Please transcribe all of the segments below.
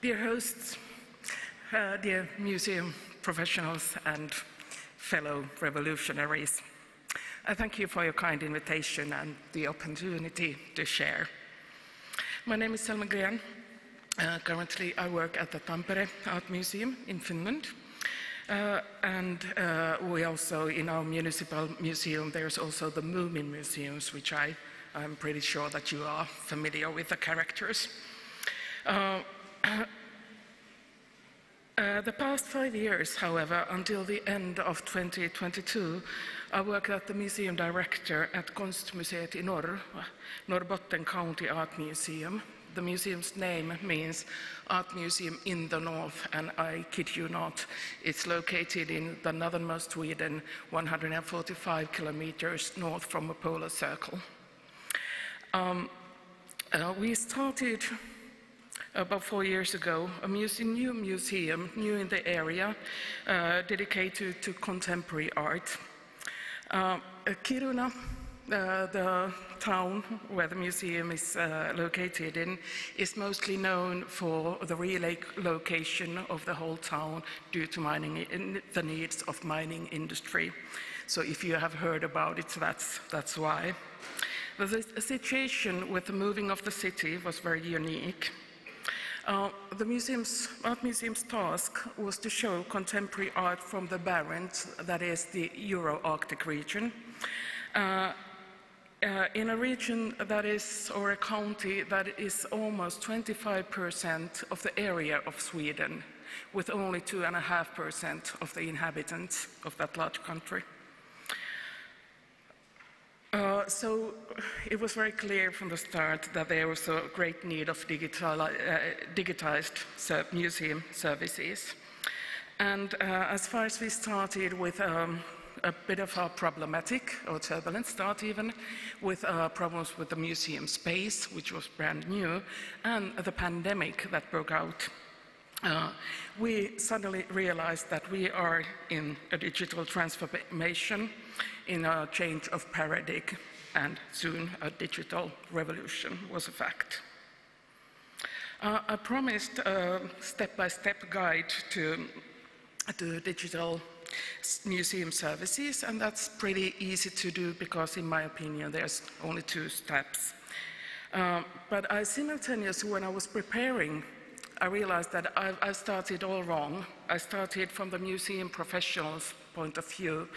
Dear hosts, dear museum professionals and fellow revolutionaries, I thank you for your kind invitation and the opportunity to share. My name is Selma Green. Currently I work at the Tampere Art Museum in Finland. We also, in our municipal museum, there's also the MuseumDigit museums, which I'm pretty sure that you are familiar with the characters. The past 5 years, however, until the end of 2022, I worked as the museum director at Konstmuseet i Norr, Norrbotten County Art Museum. The museum's name means Art Museum in the North, and I kid you not, it's located in the northernmost Sweden, 145 kilometers north from a polar circle. We started about 4 years ago, a new museum, new in the area, dedicated to contemporary art. Kiruna, the town where the museum is located in, is mostly known for the relocation of the whole town due to the needs of mining industry. So if you have heard about it, that's why. The situation with the moving of the city was very unique. The Art Museum's task was to show contemporary art from the Barents, that is the Euro-Arctic region, in a region that is, or a county that is almost 25% of the area of Sweden, with only 2.5% of the inhabitants of that large country. So it was very clear from the start that there was a great need of digitized museum services. And as far as we started with a bit of a problematic or turbulent start even, with problems with the museum space, which was brand new, and the pandemic that broke out, we suddenly realized that we are in a digital transformation, in a change of paradigm, and soon a digital revolution was a fact. I promised a step-by-step guide to digital museum services, and that's pretty easy to do because, in my opinion, there's only 2 steps. But simultaneously, when I was preparing, I realized that I started all wrong. I started from the museum professional's point of view.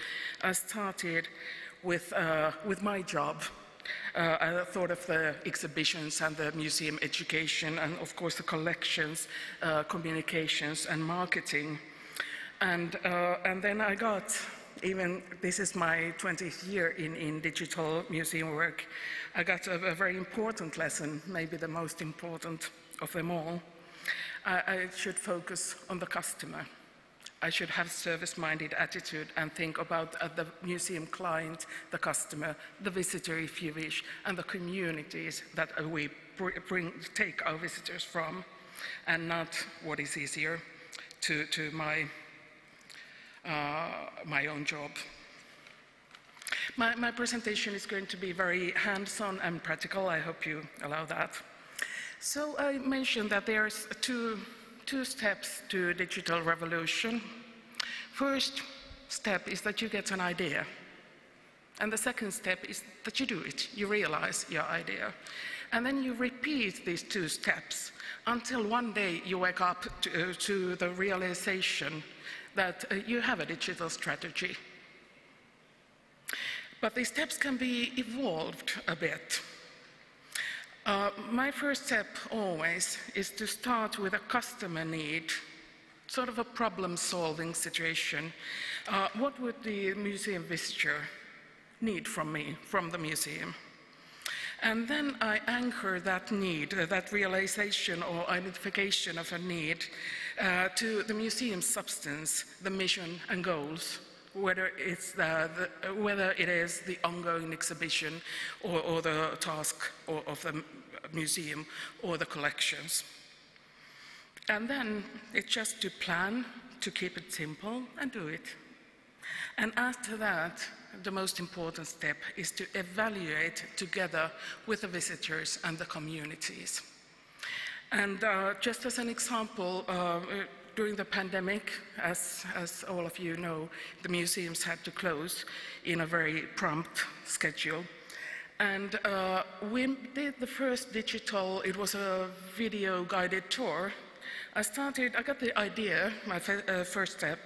I started with my job. I thought of the exhibitions and the museum education and, of course, the collections, communications and marketing. And then I got, even this is my 20th year in digital museum work, I got a very important lesson, maybe the most important of them all. I should focus on the customer. I should have service-minded attitude and think about the museum client, the customer, the visitor if you wish, and the communities that we take our visitors from, and not what is easier to my own job. My presentation is going to be very hands-on and practical. I hope you allow that. So I mentioned that there's two steps to digital revolution. First step is that you get an idea. And the second step is that you do it, you realize your idea. And then you repeat these 2 steps until one day you wake up to the realization that you have a digital strategy. But these steps can be evolved a bit. My first step always is to start with a customer need, sort of a problem-solving situation. What would the museum visitor need from me, from the museum? And then I anchor that need, that realization or identification of a need, to the museum's substance, the mission and goals, whether it is the ongoing exhibition or the task of the museum or the collections. And then it's just to plan, to keep it simple and do it. And after that, the most important step is to evaluate together with the visitors and the communities. And just as an example, during the pandemic, as all of you know, the museums had to close in a very prompt schedule. And we did the first digital, it was a video guided tour. I got the idea, my first step,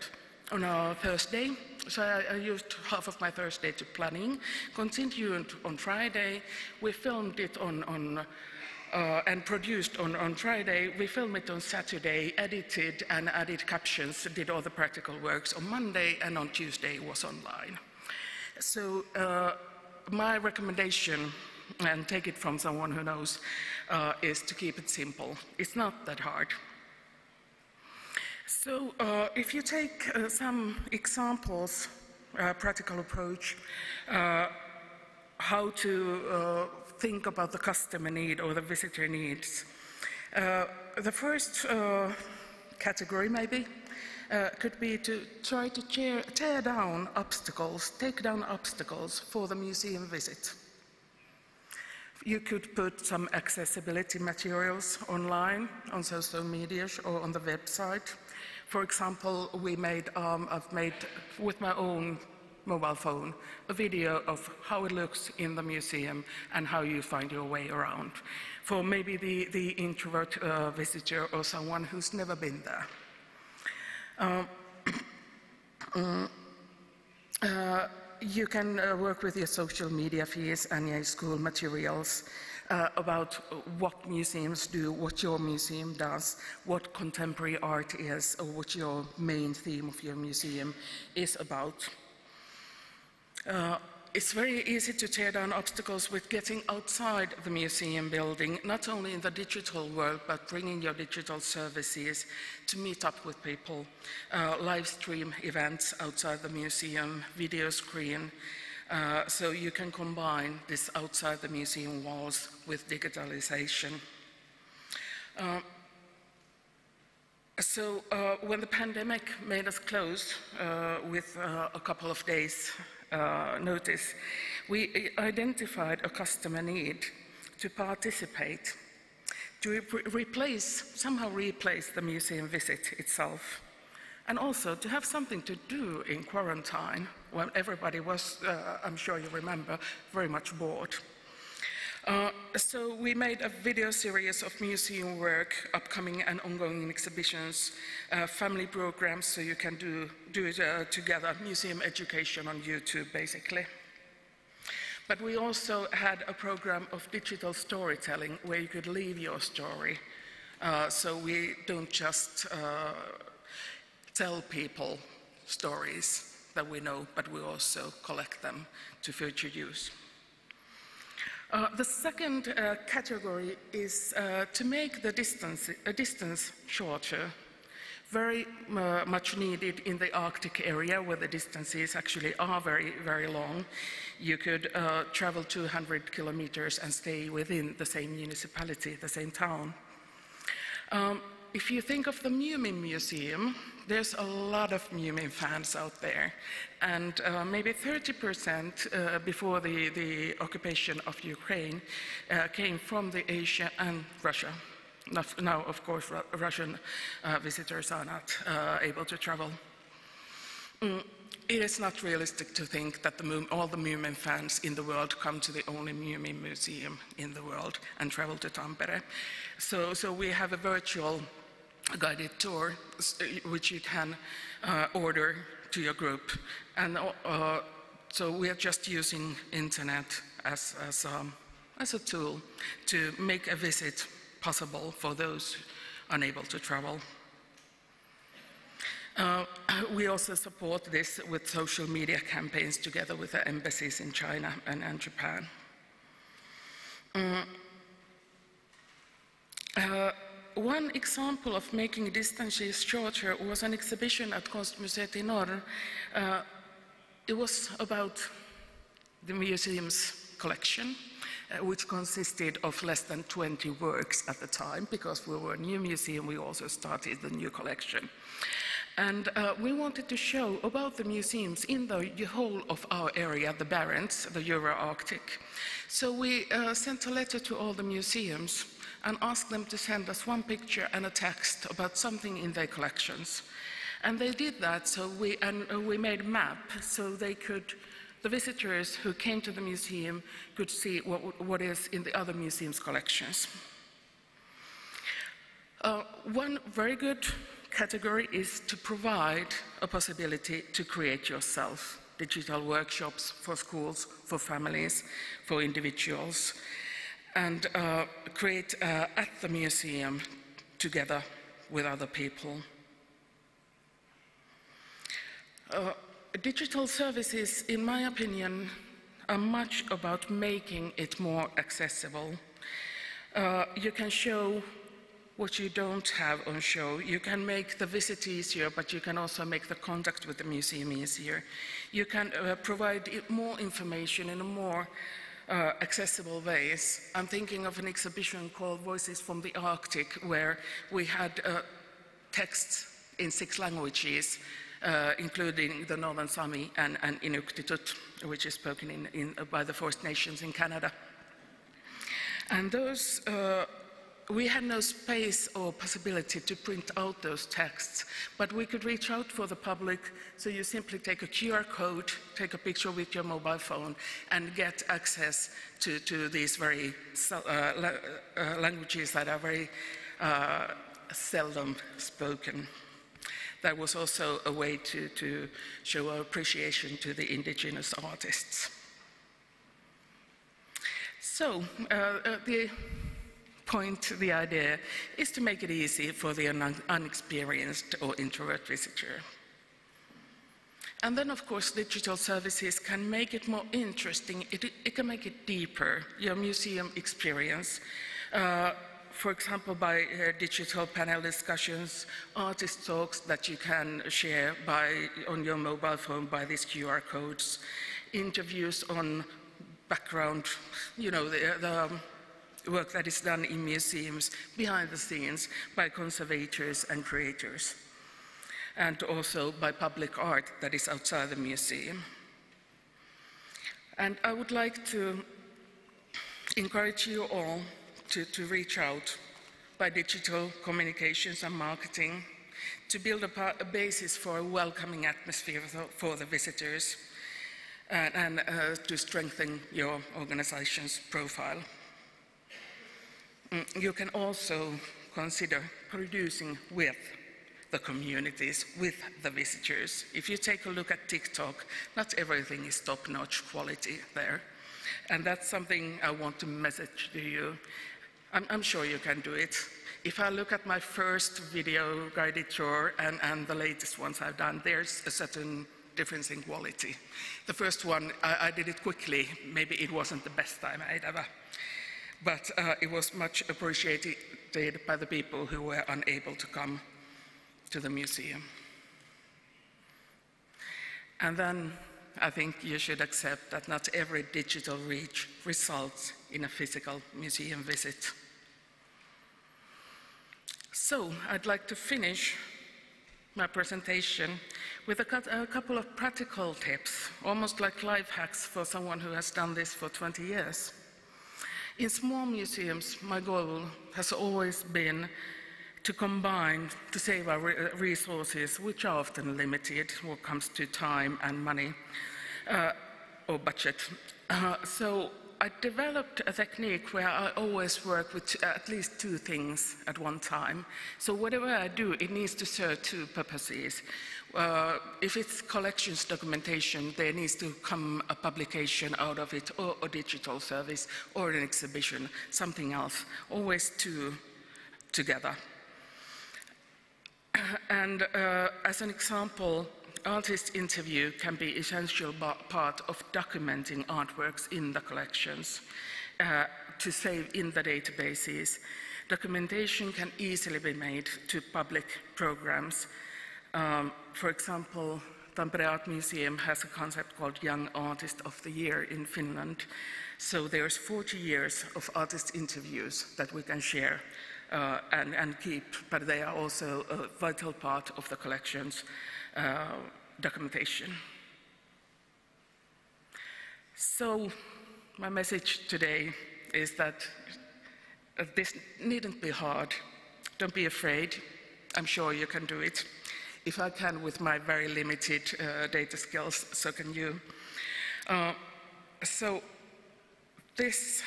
on a Thursday. So I used half of my Thursday to planning, continued on Friday. We filmed it and produced on Friday. We filmed it on Saturday, edited and added captions, did all the practical works on Monday, and on Tuesday it was online. So my recommendation, and take it from someone who knows, is to keep it simple. It's not that hard. So if you take some examples, practical approach, how to think about the customer need or the visitor needs. The first category maybe could be to try to tear down obstacles, take down obstacles for the museum visit. You could put some accessibility materials online, on social media or on the website. For example, I've made with my own mobile phone a video of how it looks in the museum and how you find your way around for maybe the introvert visitor or someone who's never been there. You can work with your social media feeds and your school materials about what museums do, what your museum does, what contemporary art is, or what your main theme of your museum is about. It's very easy to tear down obstacles with getting outside the museum building, not only in the digital world, but bringing your digital services to meet up with people, live stream events outside the museum, video screen, so you can combine this outside the museum walls with digitalization. So when the pandemic made us close with a couple of days notice, we identified a customer need to participate, to somehow replace the museum visit itself, and also to have something to do in quarantine when everybody was, I'm sure you remember, very much bored. So we made a video series of museum work, upcoming and ongoing exhibitions, family programs, so you can do it together, museum education on YouTube, basically. But we also had a program of digital storytelling where you could leave your story. So we don't just tell people stories that we know, but we also collect them to future use. The second category is to make the distance shorter, very much needed in the Arctic area where the distances actually are very, very long. You could travel 200 kilometers and stay within the same municipality, the same town. If you think of the Museum, there's a lot of Mumin fans out there, and maybe 30% before the occupation of Ukraine came from the Asia and Russia. Now, of course, Russian visitors are not able to travel. It is not realistic to think that all the Mumin fans in the world come to the only Mumin museum in the world and travel to Tampere. So we have a virtual guided tour which you can order to your group. And so we are just using internet as a tool to make a visit possible for those unable to travel. We also support this with social media campaigns together with the embassies in China and Japan. One example of making distances shorter was an exhibition at Konstmuseet i Norr. It was about the museum's collection, which consisted of less than 20 works at the time. Because we were a new museum, we also started the new collection. And we wanted to show about the museums in the whole of our area, the Barents, the Euro-Arctic. So we sent a letter to all the museums and ask them to send us one picture and a text about something in their collections. And they did that, so we made a map so they could, the visitors who came to the museum could see what is in the other museums' collections. One very good category is to provide a possibility to create yourself. Digital workshops for schools, for families, for individuals, and create at the museum together with other people. Digital services, in my opinion, are much about making it more accessible. You can show what you don't have on show. You can make the visit easier, but you can also make the contact with the museum easier. You can provide more information in a more accessible ways. I'm thinking of an exhibition called Voices from the Arctic, where we had texts in 6 languages, including the Northern Sami and Inuktitut, which is spoken by the First Nations in Canada. And those we had no space or possibility to print out those texts, but we could reach out for the public, so you simply take a QR code, take a picture with your mobile phone, and get access to these very languages that are very seldom spoken. That was also a way to show our appreciation to the indigenous artists. So, the idea is to make it easy for the unexperienced or introvert visitor. And then, of course, digital services can make it more interesting. It can make it deeper, your museum experience. For example, by digital panel discussions, artist talks that you can share on your mobile phone by these QR codes, interviews on background, you know, the work that is done in museums behind the scenes by conservators and creators, and also by public art that is outside the museum. And I would like to encourage you all to reach out by digital communications and marketing to build a basis for a welcoming atmosphere for the visitors and to strengthen your organization's profile. You can also consider producing with the communities, with the visitors. If you take a look at TikTok, not everything is top-notch quality there. And that's something I want to message to you. I'm sure you can do it. If I look at my first video guided tour and the latest ones I've done, there's a certain difference in quality. The first one, I did it quickly. Maybe it wasn't the best time I'd ever. But it was much appreciated by the people who were unable to come to the museum. And then I think you should accept that not every digital reach results in a physical museum visit. So I'd like to finish my presentation with a couple of practical tips, almost like life hacks for someone who has done this for 20 years. In small museums, my goal has always been to combine, to save our resources, which are often limited when it comes to time and money or budget. So I developed a technique where I always work with at least 2 things at one time. So whatever I do, it needs to serve 2 purposes. If it's collections documentation, there needs to come a publication out of it, or a digital service, or an exhibition, something else, always 2 together. And as an example, artist interview can be an essential part of documenting artworks in the collections to save in the databases. Documentation can easily be made to public programs. For example, Tampere Art Museum has a concept called Young Artist of the Year in Finland. So there's 40 years of artist interviews that we can share and keep, but they are also a vital part of the collection's documentation. So my message today is that this needn't be hard. Don't be afraid. I'm sure you can do it. If I can with my very limited data skills, so can you. So this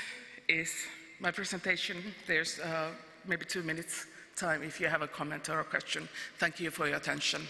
is my presentation. There's maybe 2 minutes time if you have a comment or a question. Thank you for your attention.